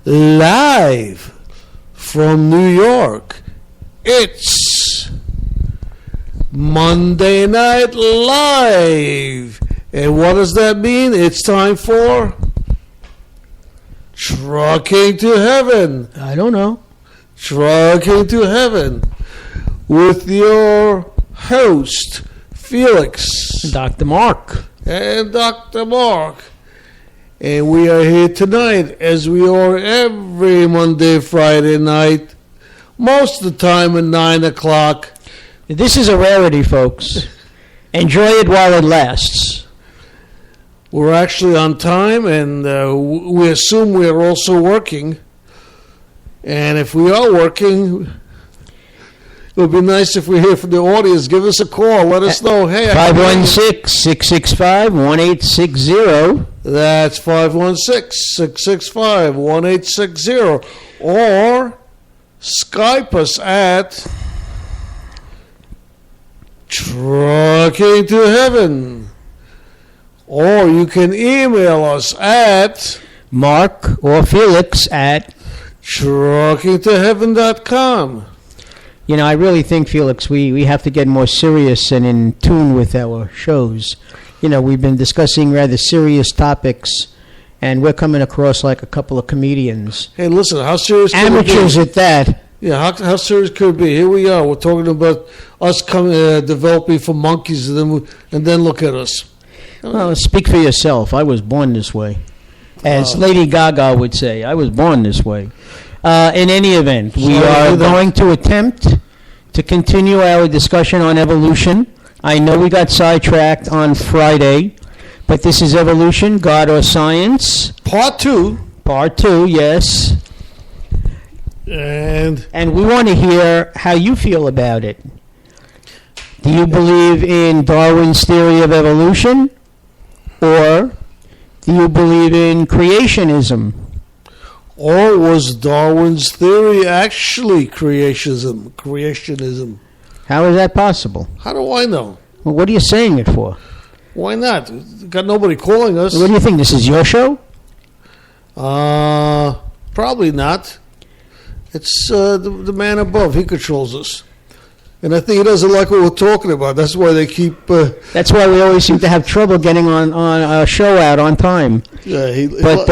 live from New York. It's Monday Night Live. And what does that mean? It's time for Trucking to Heaven. I don't know. Trucking to Heaven with your host, Felix. Dr. Mark. And Dr. Mark. And we are here tonight, as we are every Monday, Friday night, most of the time at 9 o'clock. This is a rarity, folks. Enjoy it while it lasts. We're actually on time, and we assume we are also working. And if we are working, it would be nice if we hear from the audience. Give us a call. Let us know. Hey, 516-665-1860. That's 516-665-1860. Or Skype us at Trucking to Heaven. Or you can email us at Mark or Felix at truckingtoheaven.com. You know, I really think, Felix, we have to get more serious and in tune with our shows. You know, we've been discussing rather serious topics, and we're coming across like a couple of comedians. Hey, listen, how serious could Amateurs it be? at that. Yeah, how serious could it be? Here we are. We're talking about us developing for monkeys, and then look at us. Well, speak for yourself. I was born this way. As Lady Gaga would say, I was born this way. In any event, we are going to attempt to continue our discussion on evolution. I know we got sidetracked on Friday, but this is Evolution, God or Science. Part 2. Part 2, yes. And we want to hear how you feel about it. Do you believe in Darwin's theory of evolution? Or do you believe in creationism? Or was Darwin's theory actually creationism? How is that possible? How do I know? Well, what are you saying it for? Why not? Got nobody calling us. What do you think? This is your show? Probably not. It's the man above. He controls us. And I think he doesn't like what we're talking about. That's why they keep... That's why we always seem to have trouble getting on a show out on time. Yeah,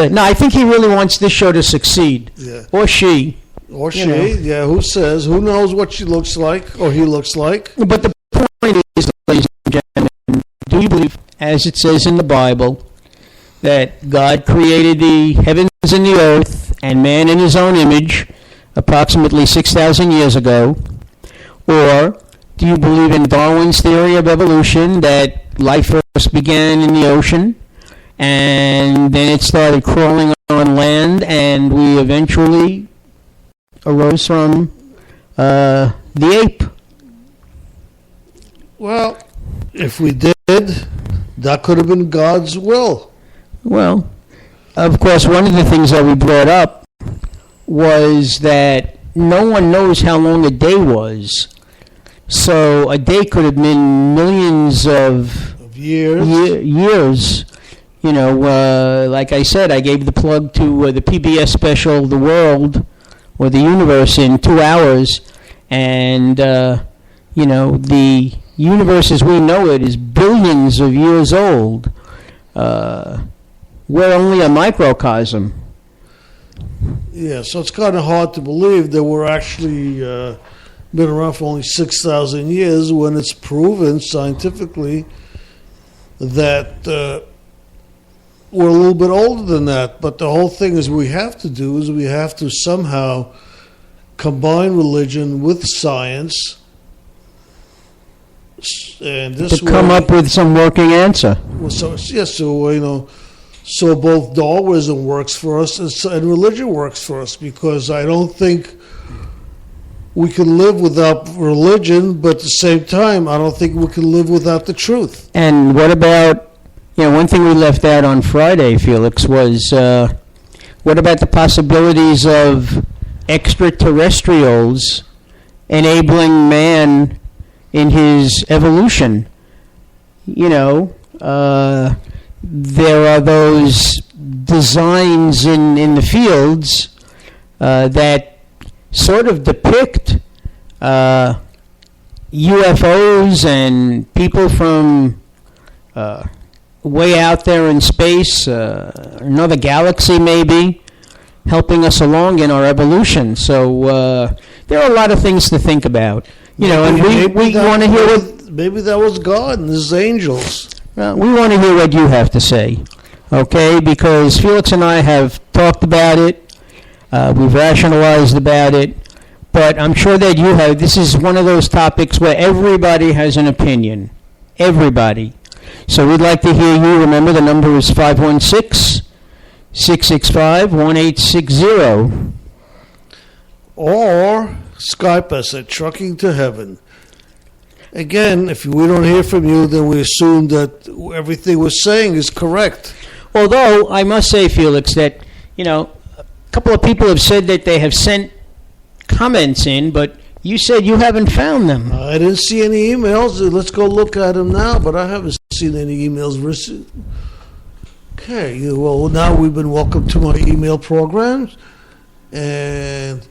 no, I think he really wants this show to succeed. Yeah. Or she. Or she, yeah, who says? Who knows what she looks like or he looks like? But the point is, ladies and gentlemen, do you believe, as it says in the Bible, that God created the heavens and the earth and man in his own image approximately 6,000 years ago? Or do you believe in Darwin's theory of evolution, that life first began in the ocean and then it started crawling on land and we eventually arose from the ape? Well, if we did, that could have been God's will. Well, of course, one of the things that we brought up was that no one knows how long a day was. So a day could have been millions of years. You know, like I said, I gave the plug to the PBS special, The World, or The Universe, in 2 hours. And, you know, the universe as we know it is billions of years old. We're only a microcosm. Yeah, so it's kind of hard to believe that we're actually been around for only 6,000 years when it's proven scientifically that we're a little bit older than that. But the whole thing is we have to somehow combine religion with science, and this to come up with some working answer. So so both Darwinism works for us and religion works for us, because I don't think we can live without religion, but at the same time, I don't think we can live without the truth. And what about, one thing we left out on Friday, Felix, was what about the possibilities of extraterrestrials enabling man in his evolution? There are those designs in the fields that sort of depict UFOs and people from way out there in space, another galaxy maybe, helping us along in our evolution. So there are a lot of things to think about. You know, and we want to hear what... Maybe that was God and his angels. We want to hear what you have to say, okay? Because Felix and I have talked about it. We've rationalized about it. But I'm sure that you have. This is one of those topics where everybody has an opinion. Everybody. So we'd like to hear you. Remember, the number is 516-665-1860. Or Skype us at Trucking to Heaven. Again, if we don't hear from you, then we assume that everything we're saying is correct. Although, I must say, Felix, that, you know, a couple of people have said that they have sent comments in, but you said you haven't found them. I didn't see any emails. Let's go look at them now, but I haven't seen any emails received. Okay, well, now we've been welcomed to my email programs, and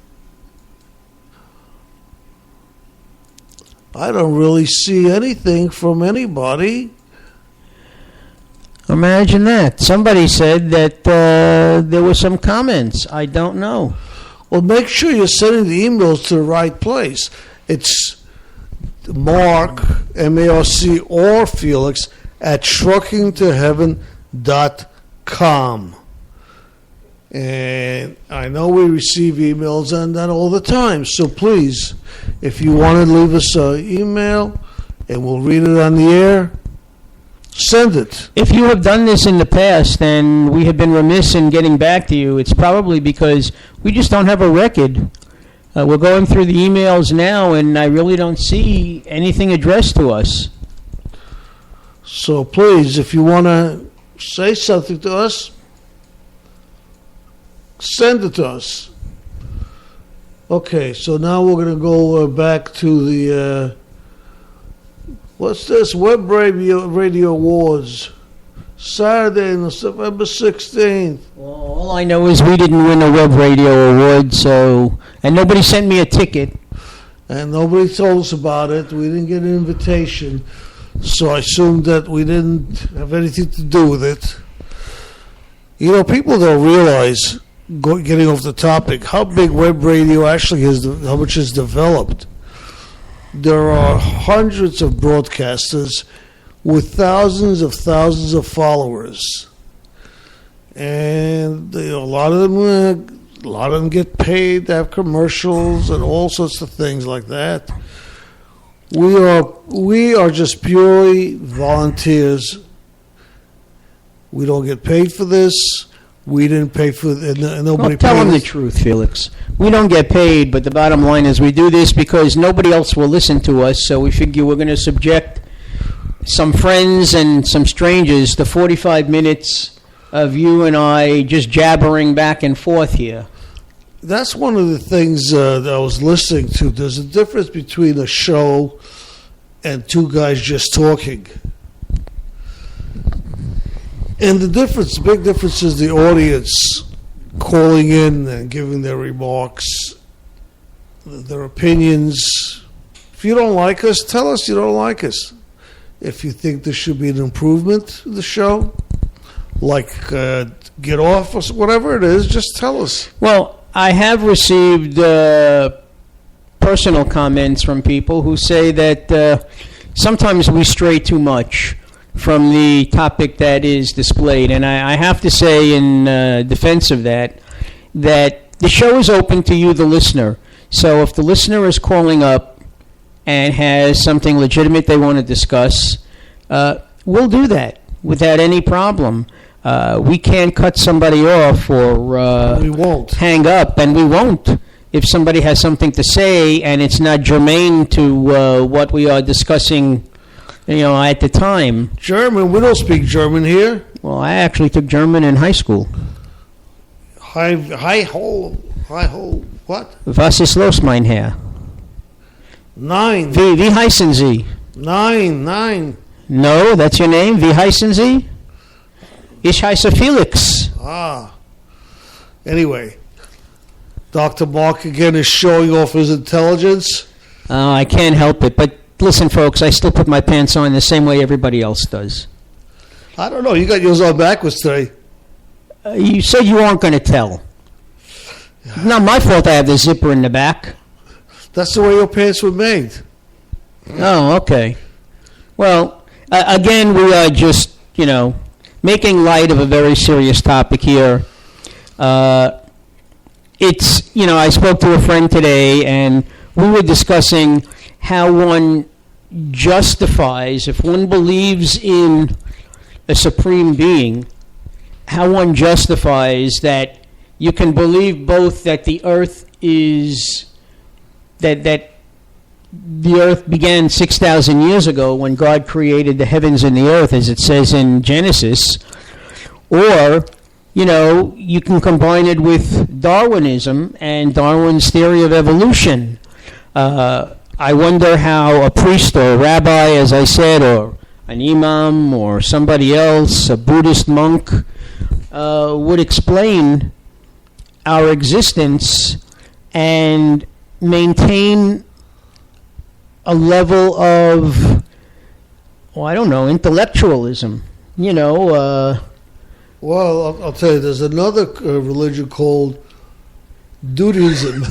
I don't really see anything from anybody. Imagine that. Somebody said that there were some comments. I don't know. Well, make sure you're sending the emails to the right place. It's Mark, M-A-R-C, or Felix, at truckingtoheaven.com. And I know we receive emails on that all the time. So please, if you want to leave us an email and we'll read it on the air, send it. If you have done this in the past and we have been remiss in getting back to you, it's probably because we just don't have a record. We're going through the emails now, and I really don't see anything addressed to us. So please, if you want to say something to us, send it to us. Okay, so now we're going to go back to the... what's this? Web Radio Awards. Saturday, November 16th. Well, all I know is we didn't win a Web Radio Award, and nobody sent me a ticket. And nobody told us about it. We didn't get an invitation. So I assumed that we didn't have anything to do with it. You know, people don't realize, getting off the topic, how big web radio actually is, how much is developed. There are hundreds of broadcasters with thousands of followers, and a lot of them get paid to have commercials and all sorts of things like that. We are just purely volunteers. We don't get paid for this. We didn't pay for it, and nobody paid us. Tell them the truth, Felix. We don't get paid, but the bottom line is we do this because nobody else will listen to us, so we figure we're going to subject some friends and some strangers to 45 minutes of you and I just jabbering back and forth here. That's one of the things that I was listening to. There's a difference between a show and two guys just talking. And the big difference is the audience calling in and giving their remarks, their opinions. If you don't like us, tell us you don't like us. If you think there should be an improvement to the show, like get off or whatever it is, just tell us. Well, I have received personal comments from people who say that sometimes we stray too much from the topic that is displayed. And I have to say in defense of that the show is open to you, the listener. So if the listener is calling up and has something legitimate they want to discuss, we'll do that without any problem. We can't cut somebody off or we won't hang up, and we won't if somebody has something to say and it's not germane to what we are discussing, at the time. German? We don't speak German here. Well, I actually took German in high school. High hole, what? Was ist los, mein Herr? 9. Wie heißen Sie? 9. No, that's your name? Wie heißen Sie? Ich heiße Felix. Anyway, Dr. Mark again is showing off his intelligence. I can't help it. But listen, folks, I still put my pants on the same way everybody else does. I don't know. You got yours on backwards today. You said you weren't going to tell. Not my fault I have the zipper in the back. That's the way your pants were made. Oh, okay. Well, again, we are just, making light of a very serious topic here. I spoke to a friend today, and we were discussing how one justifies, if one believes in a supreme being, how one justifies that you can believe both that the earth is, that the earth began 6,000 years ago when God created the heavens and the earth, as it says in Genesis, or, you can combine it with Darwinism and Darwin's theory of evolution. I wonder how a priest or a rabbi, as I said, or an imam or somebody else, a Buddhist monk, would explain our existence and maintain a level of, intellectualism. Well, I'll tell you, there's another religion called Judaism.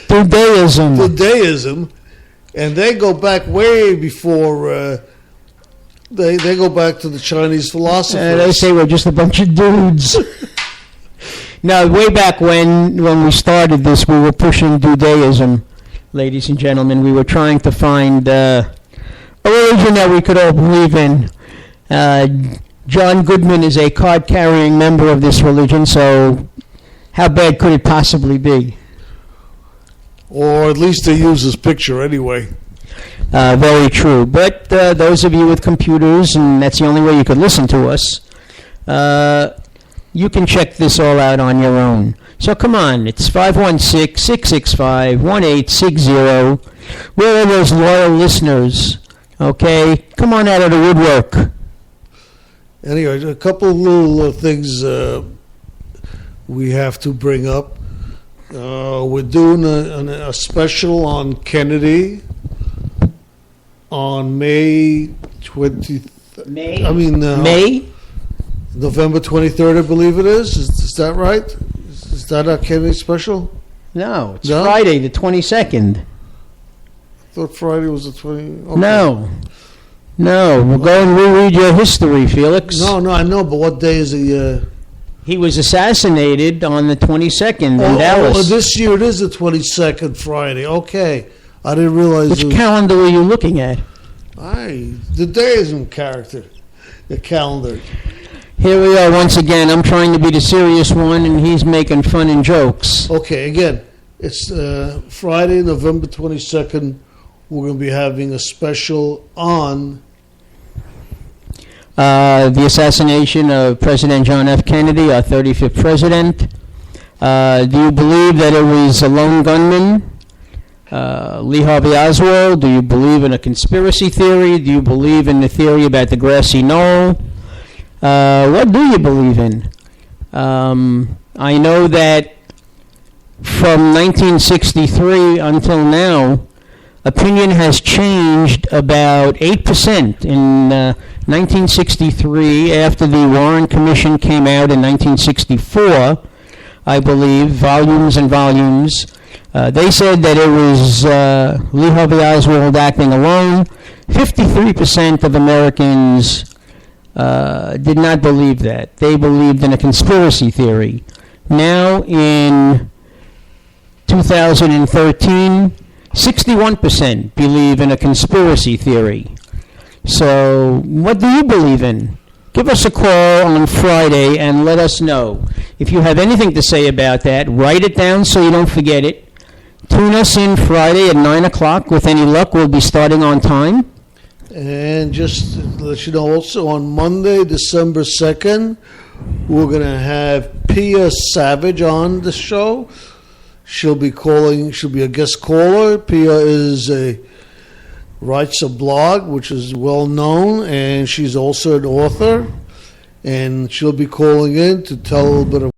Judaism, and they go back way before. They go back to the Chinese philosophers. They say we're just a bunch of dudes. Now, way back when we started this, we were pushing Judaism, ladies and gentlemen. We were trying to find a religion that we could all believe in. John Goodman is a card-carrying member of this religion, so how bad could it possibly be? Or at least they use his picture anyway. Very true. But those of you with computers, and that's the only way you could listen to us, you can check this all out on your own. So come on, it's 516-665-1860. Where are those loyal listeners? Okay, come on out of the woodwork. Anyway, a couple of little things we have to bring up. We're doing a special on Kennedy on May 20th. May? November 23rd, I believe it is. Is that right? Is that our Kennedy special? No, it's Friday, the 22nd. I thought Friday was the 20th. Okay. No, we'll go and reread your history, Felix. No, I know, but what day is he? He was assassinated on the 22nd in Dallas. This year it is the 22nd Friday. Okay. I didn't realize. Which calendar were you looking at? The Judaism character. The calendar. Here we are once again. I'm trying to be the serious one, and he's making fun and jokes. Okay, again, it's Friday, November 22nd. We're going to be having a special on the assassination of President John F. Kennedy, our 35th president. Do you believe that it was a lone gunman, Lee Harvey Oswald? Do you believe in a conspiracy theory? Do you believe in the theory about the grassy knoll? What do you believe in? I know that from 1963 until now, opinion has changed about 8%. In 1963, after the Warren Commission came out in 1964, I believe, volumes and volumes, they said that it was Lee Harvey Oswald acting alone. 53% of Americans did not believe that. They believed in a conspiracy theory. Now, in 2013, 61% believe in a conspiracy theory. So, what do you believe in? Give us a call on Friday and let us know. If you have anything to say about that, write it down so you don't forget it. Tune us in Friday at 9 o'clock. With any luck, we'll be starting on time. And just to let you know, also on Monday, December 2nd, we're going to have Pia Savage on the show. She'll be a guest caller. Pia writes a blog, which is well known, and she's also an author. And she'll be calling in to tell a little bit of